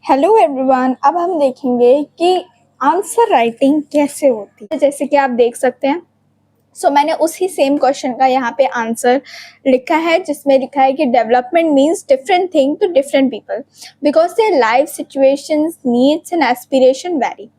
Hello everyone. अब हम देखेंगे कि आंसर राइटिंग कैसे होती है। जैसे कि आप देख सकते हैं, मैंने उसी सेम क्वेश्चन का यहाँ पे आंसर लिखा है, जिसमें लिखा है कि development means different thing to different people because their life situations needs and aspiration vary.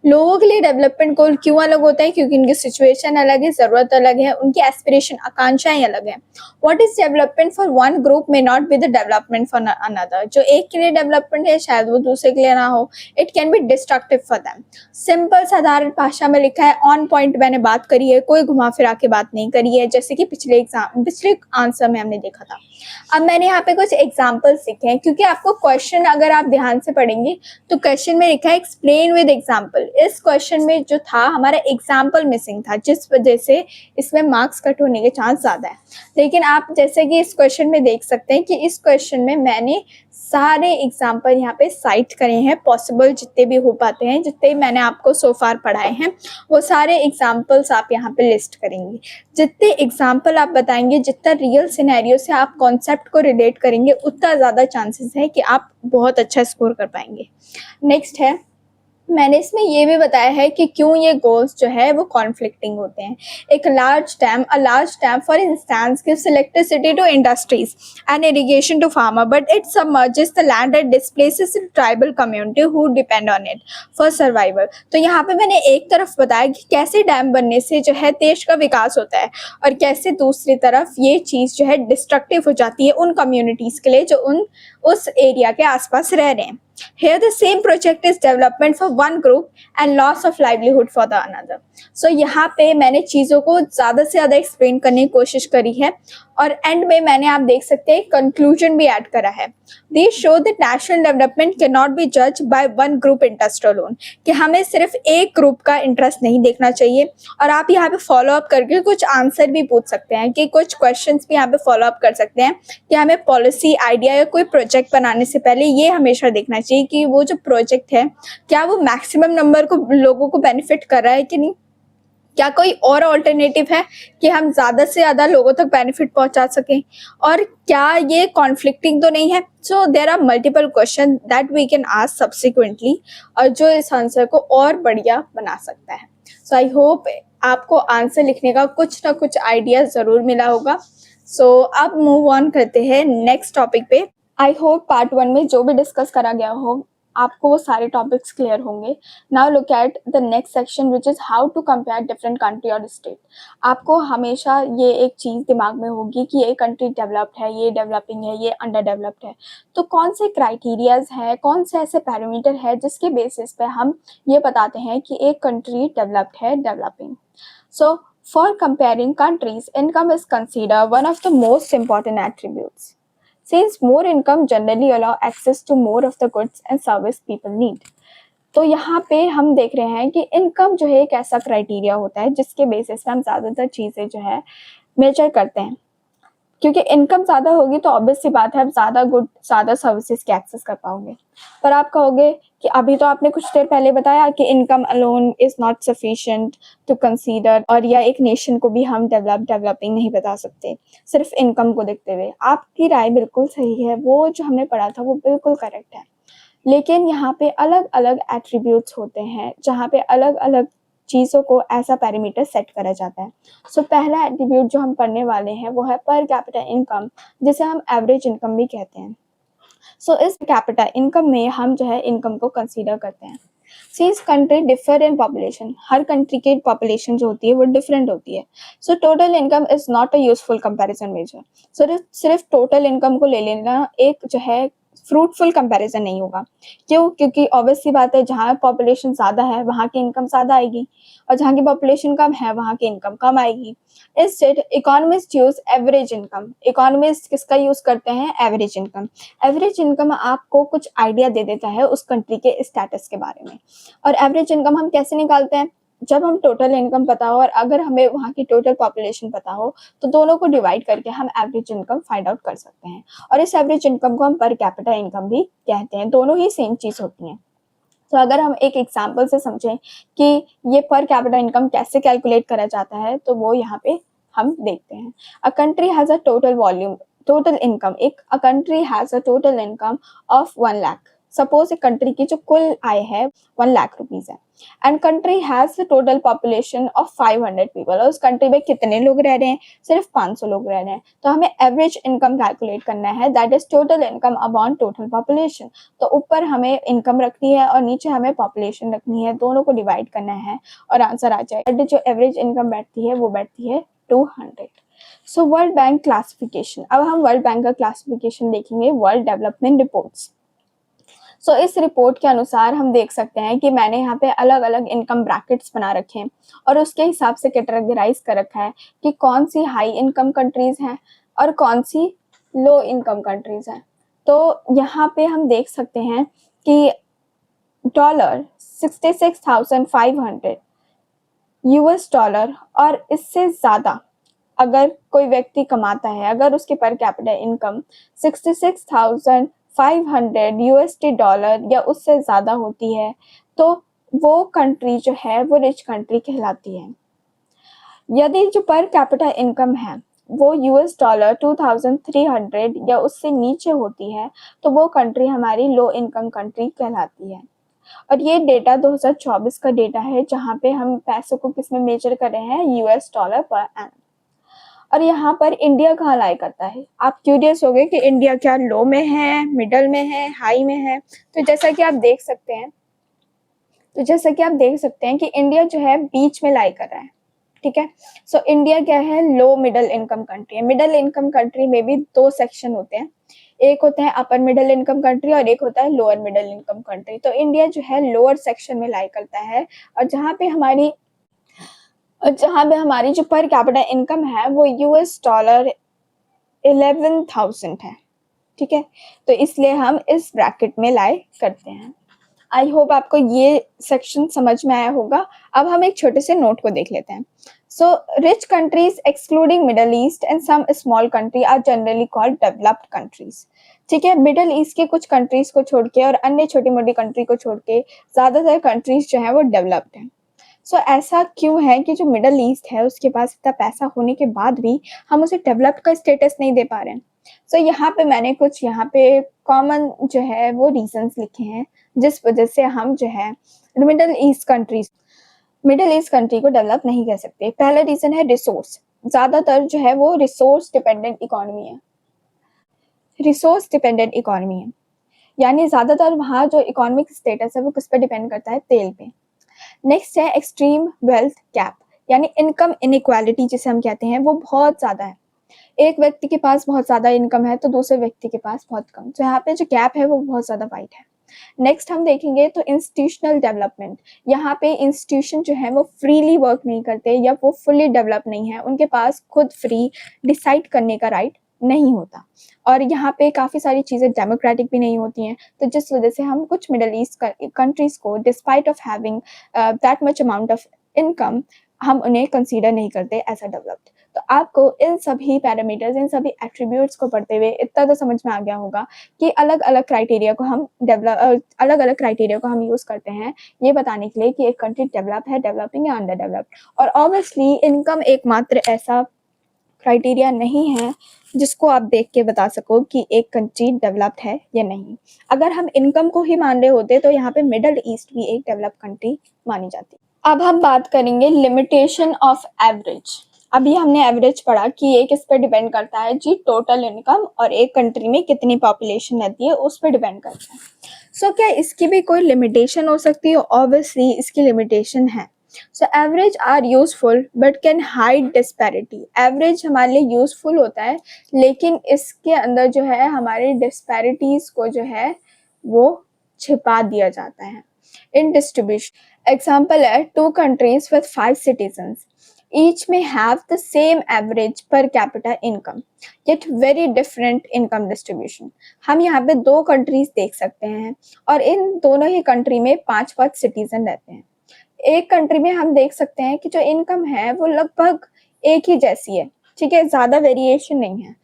लोगों के लिए डेवलपमेंट गोल क्यों अलग होता है? क्योंकि उनकी सिचुएशन अलग है, ज़रूरत अलग है, उनकी एस्पिरेशन आकांक्षाएं अलग हैं। What is development for one group may not be the development for another. जो एक के लिए डेवलपमेंट है शायद वो दूसरे के लिए ना हो। It can be destructive for them. Simple साधारण भाषा में लिखा है, ऑन पॉइंट मैंने बात करी है, कोई घुमा फिरा के बात नहीं करी है, जैसे कि पिछले आंसर में हमने देखा था। अब मैंने यहाँ पे कुछ एग्जाम्पल्स लिखे हैं, क्योंकि आपको क्वेश्चन अगर आप ध्यान से पढ़ेंगे तो क्वेश्चन में लिखा है एक्सप्लेन विद एग्जाम्पल। इस क्वेश्चन में जो था हमारा एग्जाम्पल मिसिंग था, जिस वजह से इसमें मार्क्स कट होने के चांस ज्यादा है। लेकिन आप जैसे कि इस क्वेश्चन में देख सकते हैं कि इस क्वेश्चन में मैंने सारे एग्जाम्पल यहाँ पे साइट करे हैं, पॉसिबल जितने भी हो पाते हैं, जितने मैंने आपको सो फार पढ़ाए हैं वो सारे एग्जाम्पल्स आप यहाँ पे लिस्ट करेंगे। जितने एग्जाम्पल आप बताएंगे, जितना रियल सिनेरियो से आप कॉन्सेप्ट को रिलेट करेंगे, उतना ज़्यादा चांसेस है कि आप बहुत अच्छा स्कोर कर पाएंगे। नेक्स्ट है, मैंने इसमें ये भी बताया है कि क्यों ये गोल्स जो है वो कॉन्फ्लिक्टिंग होते हैं। एक large dam for instance gives electricity to industries and irrigation to farmer, but it submerges the land and displaces in tribal community who depend on it for survival. तो यहाँ पे मैंने एक तरफ बताया कि कैसे डैम बनने से जो है देश का विकास होता है, और कैसे दूसरी तरफ ये चीज़ जो है डिस्ट्रक्टिव हो जाती है उन कम्युनिटीज़ के लिए जो उस एरिया के आसपास रह रहे हैं। Here the same project is development for one group and loss of livelihood for the another. So यहाँ पे मैंने चीज़ों को ज़्यादा से ज़्यादा एक्सप्लेन करने की कोशिश करी है, और एंड में मैंने आप देख सकते हैं कंक्लूजन भी ऐड करा है। These show that national development cannot be judged by one group interest alone, कि हमें सिर्फ एक ग्रुप का इंटरेस्ट नहीं देखना चाहिए। और आप यहाँ पे फॉलो अप करके कुछ आंसर भी पूछ सकते हैं, कि कुछ क्वेश्चंस भी यहाँ पे फॉलो अप कर सकते हैं कि हमें पॉलिसी आइडिया या कोई प्रोजेक्ट बनाने से पहले ये हमेशा देखना चाहिए कि वो जो प्रोजेक्ट है क्या वो मैक्सिमम नंबर को लोगों को बेनिफिट कर रहा है कि नहीं। क्या कोई और ऑल्टरनेटिव है कि हम ज़्यादा से ज़्यादा लोगों तक बेनिफिट पहुंचा सकें, और क्या ये कॉन्फ्लिक्टिंग तो नहीं है। So there are multiple question that we can ask subsequently, और जो इस आंसर को और बढ़िया बना सकता है। सो आई होप आपको आंसर लिखने का कुछ ना कुछ आइडिया ज़रूर मिला होगा। अब मूव ऑन करते हैं नेक्स्ट टॉपिक पे। आई होप पार्ट 1 में जो भी डिस्कस करा गया हो आपको वो सारे टॉपिक्स क्लियर होंगे। Now look at the next section which is how to compare different country और स्टेट। आपको हमेशा ये एक चीज़ दिमाग में होगी कि ये कंट्री डेवलप्ड है, ये डेवलपिंग है, ये अंडर डेवलप्ड है। तो कौन से क्राइटेरियाज हैं, कौन से ऐसे पैरामीटर है जिसके बेसिस पे हम ये बताते हैं कि एक कंट्री डेवलप्ड है, developing. So for comparing countries, income is considered one of the most important attributes. Since more income generally allow access to more of the goods and service people need. तो यहाँ पे हम देख रहे हैं कि income जो है एक ऐसा क्राइटेरिया होता है जिसके बेसिस पे हम ज़्यादातर चीज़ें जो है मेजर करते हैं, क्योंकि इनकम ज़्यादा होगी तो ऑब्वियस सी बात है आप ज़्यादा गुड, ज़्यादा सर्विसेज के एक्सेस कर पाओगे। पर आप कहोगे कि अभी तो आपने कुछ देर पहले बताया कि income alone is not sufficient to consider, और या एक नेशन को भी हम डेवलपिंग नहीं बता सकते सिर्फ इनकम को देखते हुए। आपकी राय बिल्कुल सही है, वो जो हमने पढ़ा था वो बिल्कुल करेक्ट है। लेकिन यहाँ पे अलग अलग एट्रीब्यूट्स होते हैं जहाँ पे अलग अलग चीज़ों को ऐसा पैरामीटर सेट करा जाता है। पहला एट्रीब्यूट जो हम पढ़ने वाले हैं वो है पर कैपिटा इनकम, जिसे हम एवरेज इनकम भी कहते हैं। इस कैपिटा इनकम में हम जो है इनकम को कंसीडर करते हैं। सीज कंट्री डिफर इन पॉपुलेशन, हर कंट्री की पॉपुलेशन जो होती है वो डिफरेंट होती है। Total income is not a useful comparison measure. सिर्फ टोटल इनकम को ले लेना एक जो है फ्रूटफुल कंपैरिजन नहीं होगा। क्यों? क्योंकि ऑब्वियस सी बात है, जहाँ पॉपुलेशन ज़्यादा है वहाँ की इनकम ज़्यादा आएगी, और जहाँ की पॉपुलेशन कम है वहाँ की इनकम कम आएगी। Instead economist use average income. Economist किसका यूज करते हैं? Average income. एवरेज इनकम आपको कुछ आइडिया दे देता है उस कंट्री के स्टेटस के बारे में। और एवरेज इनकम हम कैसे निकालते हैं? जब हम टोटल इनकम पता हो और अगर हमें वहाँ की टोटल पॉपुलेशन पता हो तो दोनों को डिवाइड करके हम एवरेज इनकम फाइंड आउट कर सकते हैं। और इस एवरेज इनकम को हम पर कैपिटा इनकम भी कहते हैं। दोनों ही सेम चीज़ होती हैं। अगर हम एक एग्जाम्पल से समझें कि ये पर कैपिटा इनकम कैसे कैलकुलेट करा जाता है तो वो यहाँ पे हम देखते हैं। A country has a total volume, total income, a country has a total income of 1 lakh. Suppose एक कंट्री की जो कुल आय है 1 लाख रुपीज है and country has total population of 500 people, और उस कंट्री में कितने लोग रह रहे हैं, सिर्फ 500 लोग रह रहे हैं। तो हमें एवरेज इनकम कैलकुलेट करना है, that is total income upon total population. तो ऊपर हमें इनकम रखनी है और नीचे हमें पॉपुलेशन रखनी है, दोनों को डिवाइड करना है और आंसर आ जाएगा। जो एवरेज इनकम बैठती है वो बैठती है 200। सो वर्ल्ड बैंक क्लासिफिकेशन, अब हम वर्ल्ड बैंक का क्लासिफिकेशन देखेंगे, वर्ल्ड डेवलपमेंट रिपोर्ट्स। सो इस रिपोर्ट के अनुसार हम देख सकते हैं कि मैंने यहाँ पे अलग अलग इनकम ब्रैकेट्स बना रखे हैं और उसके हिसाब से कैटेगराइज कर रखा है कि कौन सी हाई इनकम कंट्रीज हैं और कौन सी लो इनकम कंट्रीज हैं। तो यहाँ पे हम देख सकते हैं कि $66,500 यूएस डॉलर और इससे ज़्यादा अगर कोई व्यक्ति कमाता है, अगर उसके पर कैपिटा इनकम 66,500 यूएसडी डॉलर या उससे ज़्यादा होती है, तो वो कंट्री जो है वो रिच कंट्री कहलाती है। यदि जो पर कैपिटा इनकम है वो यूएस डॉलर 2,300 या उससे नीचे होती है, तो वो कंट्री हमारी लो इनकम कंट्री कहलाती है। और ये डेटा 2024 का डेटा है, जहाँ पे हम पैसों को किस में मेजर कर रहे हैं, यूएस डॉलर पर एनम। और यहाँ पर इंडिया कहाँ लाई करता है, आप क्यूरियस हो गए कि इंडिया क्या लो में है, मिडल में है, हाई में है। तो जैसा कि आप देख सकते हैं कि इंडिया जो है बीच में लाई कर रहा है, ठीक है। सो इंडिया क्या है, लो मिडल इनकम कंट्री है। मिडल इनकम कंट्री में भी 2 सेक्शन होते हैं, एक होता है अपर मिडल इनकम कंट्री और एक होता है लोअर मिडल इनकम कंट्री। तो इंडिया जो है लोअर सेक्शन में लाई करता है, और जहाँ पे हमारी जो पर कैपिटा इनकम है वो यूएस डॉलर 11,000 है, ठीक है। तो इसलिए हम इस ब्रैकेट में लाई करते हैं। आई होप आपको ये सेक्शन समझ में आया होगा। अब हम एक छोटे से नोट को देख लेते हैं। So rich countries excluding middle east and some small country are generally called developed countries, ठीक है। मिडल ईस्ट के कुछ कंट्रीज को छोड़ के और अन्य छोटी मोटी कंट्री को छोड़ के ज़्यादातर कंट्रीज जो है वो डेवलप्ड हैं। सो ऐसा क्यों है कि जो मिडल ईस्ट है उसके पास इतना पैसा होने के बाद भी हम उसे डेवलप्ड का स्टेटस नहीं दे पा रहे हैं। सो यहाँ पे मैंने कुछ यहाँ पे कॉमन जो है वो रीजंस लिखे हैं जिस वजह से हम जो है मिडल ईस्ट कंट्री को डेवलप नहीं कह सकते। पहला रीजन है रिसोर्स, ज़्यादातर जो है वो रिसोर्स डिपेंडेंट इकोनॉमी है, यानी ज़्यादातर वहाँ जो इकोनॉमिक स्टेटस है वो किस पे डिपेंड करता है, तेल पे। नेक्स्ट है एक्सट्रीम वेल्थ गैप, यानी इनकम इनइक्वालिटी जिसे हम कहते हैं वो बहुत ज़्यादा है। एक व्यक्ति के पास बहुत ज़्यादा इनकम है तो दूसरे व्यक्ति के पास बहुत कम, तो यहाँ पे जो गैप है वो बहुत ज़्यादा वाइड है। नेक्स्ट हम देखेंगे तो इंस्टीट्यूशनल डेवलपमेंट, यहाँ पे इंस्टीट्यूशन जो है वो फ्रीली वर्क नहीं करते या वो फुल्ली डेवलप नहीं है, उनके पास खुद फ्री डिसाइड करने का राइट नहीं होता, और यहाँ पे काफ़ी सारी चीज़ें डेमोक्रेटिक भी नहीं होती हैं। तो जिस वजह से हम कुछ मिडल ईस्ट कंट्रीज़ को despite of having that much amount of income हम उन्हें कंसीडर नहीं करते ऐसा डेवलप्ड। तो आपको इन सभी पैरामीटर्स, इन सभी एट्रीब्यूट्स को पढ़ते हुए इतना तो समझ में आ गया होगा कि अलग अलग क्राइटेरिया को हम यूज़ करते हैं ये बताने के लिए कि एक कंट्री डेवलप है, डेवलपिंग या अंडर डेवलप्ड। और ऑब्वियसली इनकम एकमात्र ऐसा क्राइटेरिया नहीं है जिसको आप देख के बता सको कि एक कंट्री डेवलप्ड है या नहीं। अगर हम इनकम को ही मान रहे होते तो यहाँ पे मिडल ईस्ट भी एक डेवलप कंट्री मानी जाती। अब हम बात करेंगे लिमिटेशन ऑफ एवरेज। अभी हमने एवरेज पढ़ा कि ये किस पे डिपेंड करता है जी, टोटल इनकम और एक कंट्री में कितनी पॉपुलेशन रहती है उस पर डिपेंड करता है। सो क्या इसकी भी कोई लिमिटेशन हो सकती है? ऑब्वियसली इसकी लिमिटेशन है। So average are useful but can hide disparity. Average हमारे लिए यूजफुल होता है लेकिन इसके अंदर जो है हमारे डिस्पैरिटीज को जो है वो छिपा दिया जाता है इन डिस्ट्रीब्यूशन। एग्जाम्पल है 2 countries with 5 citizens, each may have the same average per capita income yet very different income distribution। हम यहाँ पे 2 countries देख सकते हैं और इन दोनों ही कंट्री में 5-5 सिटीजन रहते हैं। एक कंट्री में हम देख सकते हैं कि जो इनकम है वो लगभग एक ही जैसी है, ठीक है, ज़्यादा वेरिएशन नहीं है।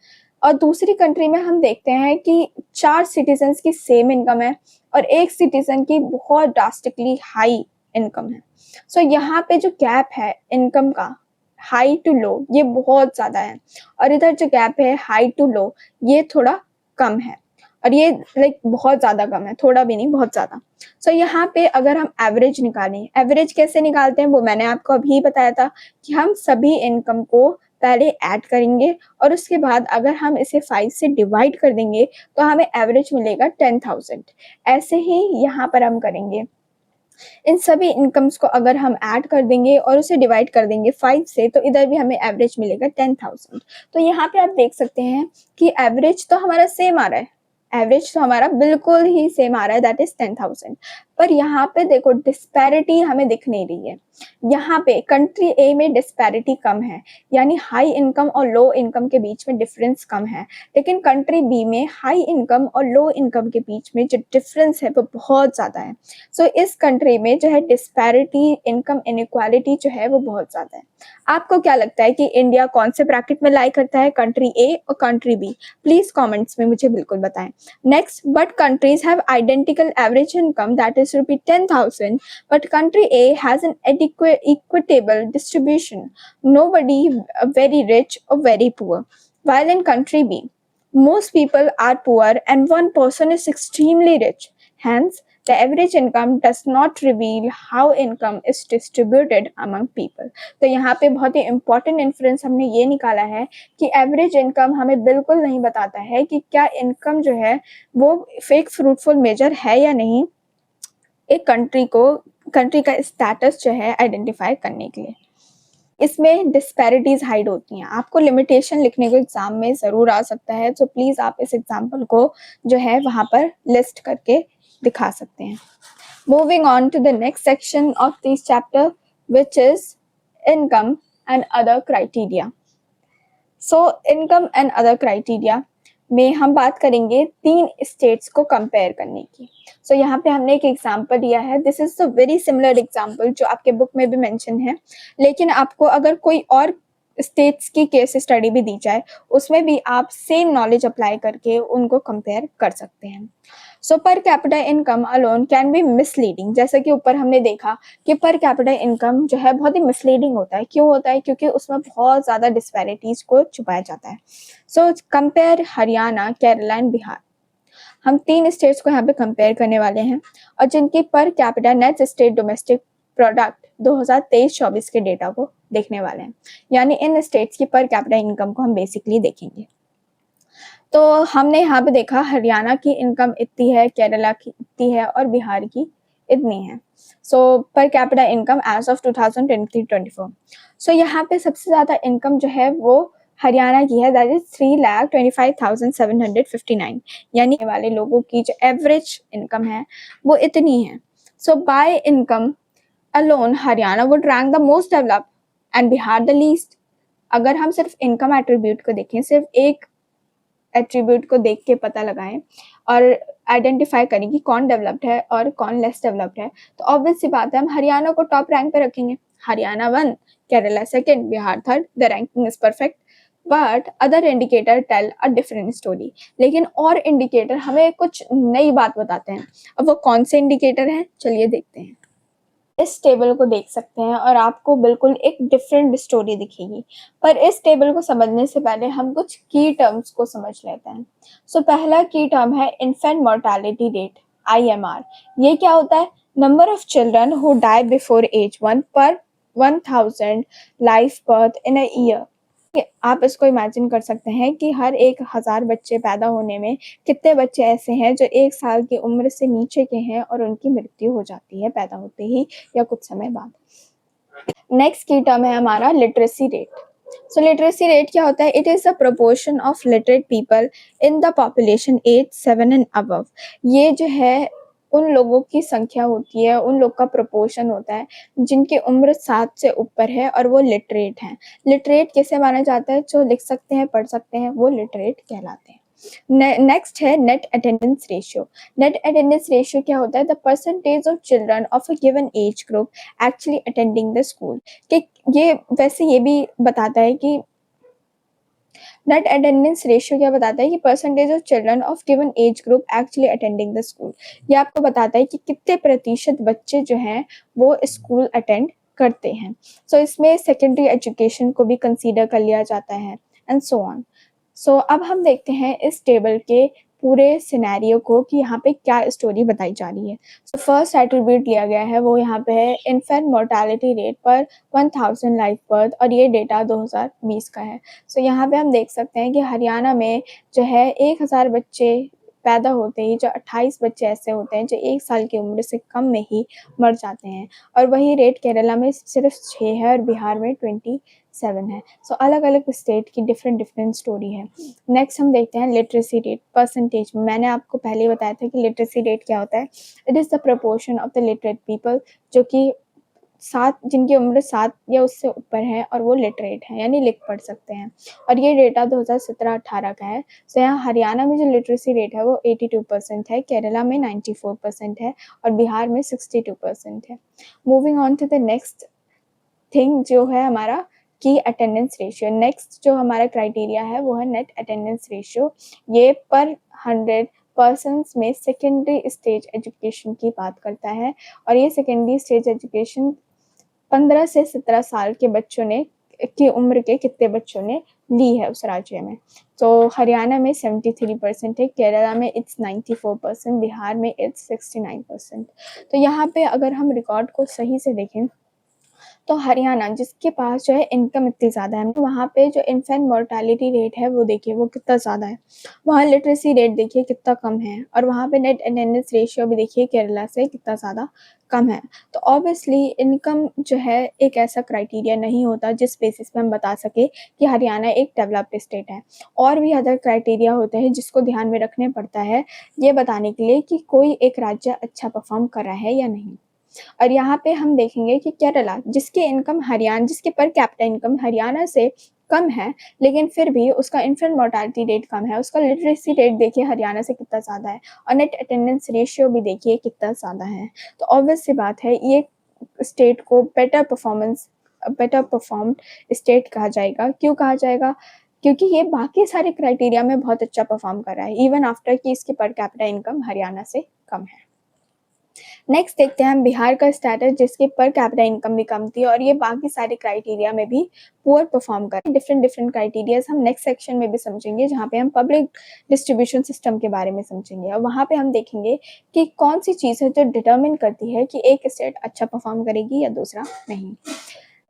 और दूसरी कंट्री में हम देखते हैं कि 4 सिटीजन्स की सेम इनकम है और एक सिटीजन की बहुत ड्रास्टिकली हाई इनकम है। सो यहाँ पे जो गैप है इनकम का हाई टू लो ये बहुत ज़्यादा है और इधर जो गैप है हाई टू लो ये थोड़ा कम है। और ये लाइक बहुत ज़्यादा कम है, थोड़ा भी नहीं, बहुत ज़्यादा। सो यहाँ पे अगर हम एवरेज निकालें, एवरेज कैसे निकालते हैं वो मैंने आपको अभी बताया था कि हम सभी इनकम को पहले ऐड करेंगे और उसके बाद अगर हम इसे 5 से डिवाइड कर देंगे तो हमें एवरेज मिलेगा 10,000। ऐसे ही यहाँ पर हम करेंगे, इन सभी इनकम्स को अगर हम ऐड कर देंगे और उसे डिवाइड कर देंगे 5 से तो इधर भी हमें एवरेज मिलेगा 10,000। तो यहाँ पे आप देख सकते हैं कि एवरेज तो हमारा सेम आ रहा है, एवरेज तो हमारा बिल्कुल ही सेम आ रहा है, दैट इज 10,000। पर यहाँ पे देखो डिस्पैरिटी हमें दिख नहीं रही है। यहाँ पे कंट्री ए में डिस्पैरिटी कम है, यानी हाई इनकम और लो इनकम के बीच में डिफरेंस कम है, लेकिन कंट्री बी में हाई इनकम और लो इनकम के बीच में जो डिफरेंस है वो बहुत ज़्यादा है। सो इस कंट्री में जो है डिस्पैरिटी, इनकम इनइक्वालिटी जो है वो बहुत ज़्यादा है। आपको क्या लगता है कि इंडिया कौन से ब्रैकेट में लाई करता है, कंट्री ए और कंट्री बी? प्लीज कमेंट्स में मुझे बिल्कुल बताएं। Next, but countries have identical average income that is ₹10,000, but country A has an equitable distribution, nobody very rich or very poor, while in country B most people are poor and one person is extremely rich. Hence the average income does not reveal how income is distributed among people. तो यहाँ पे बहुत ही important inference हमने ये निकाला है कि average income हमें बिल्कुल नहीं बताता है कि क्या income जो है वो एक fruitful measure है या नहीं एक कंट्री का स्टेटस जो है आइडेंटिफाई करने के लिए। इसमें डिस्पैरिटीज हाइड होती हैं। आपको लिमिटेशन लिखने को एग्जाम में ज़रूर आ सकता है, तो प्लीज़ आप इस एग्जाम्पल को जो है वहाँ पर लिस्ट करके दिखा सकते हैं। Moving on to the next section of this chapter which is income and other criteria. So income and other criteria में हम बात करेंगे 3 स्टेट्स को कंपेयर करने की। सो यहाँ पे हमने एक एग्जांपल दिया है, this is a very similar example जो आपके बुक में भी मेंशन है, लेकिन आपको अगर कोई और स्टेट्स की केस स्टडी भी दी जाए उसमें भी आप सेम नॉलेज अप्लाई करके उनको कंपेयर कर सकते हैं। So per capita income alone can be misleading, जैसा कि ऊपर हमने देखा कि पर कैपिटा इनकम जो है बहुत ही मिसलीडिंग होता है। क्यों होता है? क्योंकि उसमें बहुत ज़्यादा डिस्पैरिटीज को छुपाया जाता है। So compare Haryana, Kerala and Bihar. हम 3 स्टेट्स को यहाँ पे कंपेयर करने वाले हैं और जिनकी per capita net state domestic product 2023-24 के डेटा को देखने वाले हैं, यानी इन स्टेट्स की पर कैपिटा इनकम को हम बेसिकली देखेंगे। तो हमने यहाँ पे देखा हरियाणा की इनकम इतनी है, केरला की इतनी है और बिहार की इतनी है। So per capita income as of 2023-24। So यहाँ पे सबसे ज़्यादा इनकम जो है वो हरियाणा की है, दैट इज 3,25,759, यानी वाले लोगों की जो एवरेज इनकम है वो इतनी है। So by income alone Haryana would rank the most developed and Bihar the least. अगर हम सिर्फ इनकम एट्रीब्यूट को देखें, सिर्फ एक एट्रीब्यूट को देख के पता लगाएं और आइडेंटिफाई करें कि कौन डेवलप्ड है और कौन लेस डेवलप्ड है, तो ऑब्वियस सी बात है हम हरियाणा को टॉप रैंक पे रखेंगे। Haryana 1, Kerala 2, Bihar 3, the ranking is perfect, but other indicator tell a different story. लेकिन और इंडिकेटर हमें कुछ नई बात बताते हैं। अब वो कौन से इंडिकेटर हैं, चलिए देखते हैं। इस टेबल को देख सकते हैं और आपको बिल्कुल एक डिफरेंट स्टोरी दिखेगी, पर इस टेबल को समझने से पहले हम कुछ की टर्म्स को समझ लेते हैं। सो पहला की टर्म है इन्फेंट मोर्टालिटी रेट, IMR। ये क्या होता है? Number of children who die before age 1 per 1000 life birth in a year. आप इसको इमेजिन कर सकते हैं कि हर 1000 बच्चे पैदा होने में कितने बच्चे ऐसे हैं जो 1 साल की उम्र से नीचे के हैं और उनकी मृत्यु हो जाती है पैदा होते ही या कुछ समय बाद। नेक्स्ट की टर्म है हमारा literacy rate. So literacy rate क्या होता है? It is the proportion of literate people in the population age 7 and above. ये जो है उन लोगों की संख्या होती है, उन लोग का प्रोपोर्शन होता है जिनकी उम्र 7 से ऊपर है और वो लिटरेट हैं। लिटरेट किसे माना जाता है? जो लिख सकते हैं, पढ़ सकते हैं, वो लिटरेट कहलाते हैं। नेक्स्ट है net attendance ratio. Net attendance ratio क्या होता है? The percentage of children of a given age group actually attending the school. कि ये वैसे ये भी बताता है कि नेट अटेंडेंस रेशियो क्या बताता है कि percentage of children of given age group actually attending the school. ये आपको बताता है कि कितने प्रतिशत बच्चे जो हैं वो स्कूल अटेंड करते हैं। सो इसमें सेकेंडरी एजुकेशन को भी कंसीडर कर लिया जाता है एंड सो ऑन। सो अब हम देखते हैं इस टेबल के पूरे सिनेरियो को कि यहाँ पे क्या स्टोरी बताई जा रही है। सो फर्स्ट एट्रीब्यूट लिया गया है वो यहाँ पे है इन्फेंट मोर्टालिटी रेट पर 1000 लाइव बर्थ, और ये डेटा 2020 का है। सो यहाँ पे हम देख सकते हैं कि हरियाणा में जो है 1000 बच्चे पैदा होते ही जो 28 बच्चे ऐसे होते हैं जो 1 साल की उम्र से कम में ही मर जाते हैं, और वही रेट केरला में सिर्फ 6 है और बिहार में 27 है। सो अलग-अलग स्टेट की डिफरेंट स्टोरी है। नेक्स्ट हम देखते हैं लिटरेसी रेट परसेंटेज में। मैंने आपको पहले ही बताया था कि लिटरेसी रेट क्या होता है। It is the proportion of the literate people जो कि 7 जिनकी उम्र 7 या उससे ऊपर है और वो लिटरेट हैं, यानी लिख पढ़ सकते हैं, और ये डेटा 2017-18 का है। सो यहाँ हरियाणा में जो लिटरेसी रेट है वो 82% है, केरला में 94% है और बिहार में 62% है। Moving on to the next thing जो है हमारा की अटेंडेंस रेशियो। नेक्स्ट जो हमारा क्राइटेरिया है वो है नेट अटेंडेंस रेशियो। ये पर 100 पर्सन्स में सेकेंडरी स्टेज एजुकेशन की बात करता है, और ये सेकेंडरी स्टेज एजुकेशन 15 से 17 साल के बच्चों ने की उम्र के कितने बच्चों ने ली है उस राज्य में। तो हरियाणा में 73% है, केरला में इट्स 94%, बिहार में इट्स 69%। तो यहाँ पे अगर हम रिकॉर्ड को सही से देखें तो हरियाणा जिसके पास जो है इनकम इतनी ज़्यादा है, तो वहाँ पे जो इन्फेंट मोर्टालिटी रेट है वो देखिए वो कितना ज़्यादा है, वहाँ लिटरेसी रेट देखिए कितना कम है, और वहाँ पे नेट अटेंडेंस रेशियो भी देखिए केरला से कितना ज़्यादा कम है। तो ऑब्वियसली इनकम जो है एक ऐसा क्राइटेरिया नहीं होता जिस बेसिस पे हम बता सके कि हरियाणा एक डेवलप्ड स्टेट है। और भी अदर क्राइटेरिया होते हैं जिसको ध्यान में रखने पड़ता है ये बताने के लिए कि कोई एक राज्य अच्छा परफॉर्म कर रहा है या नहीं। और यहाँ पे हम देखेंगे कि केरला जिसके पर कैपिटा इनकम हरियाणा से कम है, लेकिन फिर भी उसका इन्फेंट मोर्टालिटी रेट कम है, उसका लिटरेसी रेट देखिए हरियाणा से कितना ज़्यादा है, और नेट अटेंडेंस रेशियो भी देखिए कितना ज़्यादा है। तो ऑब्वियस सी बात है ये स्टेट को बेटर परफॉर्म्ड स्टेट कहा जाएगा। क्यों कहा जाएगा? क्योंकि ये बाकी सारे क्राइटेरिया में बहुत अच्छा परफॉर्म कर रहा है, इवन आफ्टर कि इसकी पर कैपिटा इनकम हरियाणा से कम है। नेक्स्ट देखते हैं हम बिहार का स्टेटस जिसकी पर कैपिटा इनकम भी कम थी और ये बाकी सारे क्राइटेरिया में भी पुअर परफॉर्म कर। डिफरेंट क्राइटेरियाज हम नेक्स्ट सेक्शन में भी समझेंगे जहाँ पे हम पब्लिक डिस्ट्रीब्यूशन सिस्टम के बारे में समझेंगे, और वहाँ पे हम देखेंगे कि कौन सी चीज़ है जो डिटरमिन करती है कि एक स्टेट अच्छा परफॉर्म करेगी या दूसरा नहीं।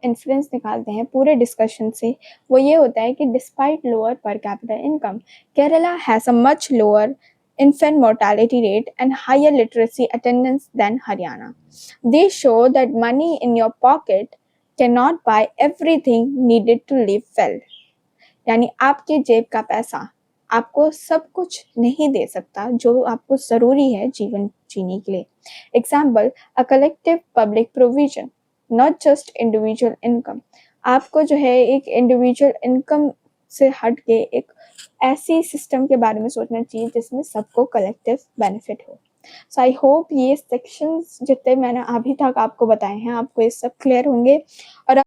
इन्फ्लुएंस निकालते हैं पूरे डिस्कशन से, वो ये होता है कि डिस्पाइट लोअर पर capita income, Kerala has a much lower infant mortality rate and higher literacy attendance than Haryana. They show that money in your pocket cannot buy everything needed to live well. यानी आपके जेब का पैसा आपको सब कुछ नहीं दे सकता जो आपको ज़रूरी है जीवन जीने के लिए। Example, a collective public provision, not just individual income. आपको जो है एक इंडिविजुअल इनकम से हट के एक ऐसी सिस्टम के बारे में सोचना चाहिए जिसमें सबको कलेक्टिव बेनिफिट हो। सो आई होप ये सेक्शंस जितने मैंने अभी तक आपको बताए हैं आपको ये सब क्लियर होंगे, और